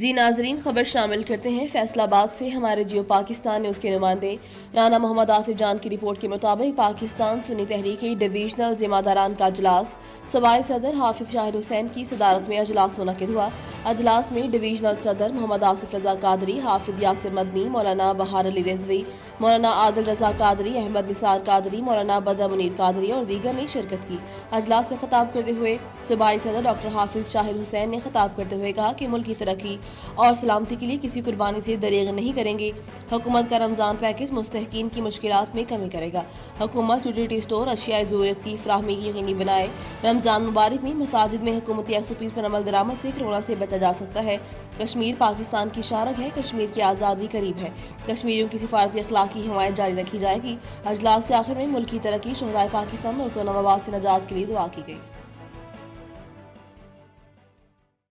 جی ناظرین، خبر شامل کرتے ہیں فیصل آباد سے۔ ہمارے جیو پاکستان نیوز کے نمائندے رانا محمد آصف جان کی رپورٹ کے مطابق پاکستان سنی تحریک ڈویژنل ذمہ داران کا اجلاس صوبائی صدر حافظ شاہد حسین کی صدارت میں اجلاس منعقد ہوا۔ اجلاس میں ڈویژنل صدر محمد آصف رضا قادری، حافظ یاسر مدنی، مولانا بہار علی رضوی، مولانا عادل رضا قادری، احمد نثار قادری، مولانا بدر منیر قادری اور دیگر نے شرکت کی۔ اجلاس سے خطاب کرتے ہوئے صوبائی صدر ڈاکٹر حافظ شاہد حسین نے خطاب کرتے ہوئے کہا کہ ملک کی ترقی اور سلامتی کے لیے کسی قربانی سے دریغ نہیں کریں گے۔ حکومت کا رمضان پیکج مستحقین کی مشکلات میں کمی کرے گا۔ حکومت یوٹیلیٹی سٹور اشیاء ضرورت کی فراہمی یقینی بنائے۔ رمضان مبارک میں مساجد میں حکومتی SOPs پر عمل درآمد سے کورونا سے بچا جا سکتا ہے۔ کشمیر پاکستان کی شارک ہے، کشمیر کی آزادی قریب ہے، کشمیریوں کی سفارتی اخلاقی حمایت جاری رکھی جائے گی۔ اجلاس کے آخر میں ملک کی ترقی، شہدائے پاکستان اور کورونا وبا سے نجات کے لیے دعا کی گئی۔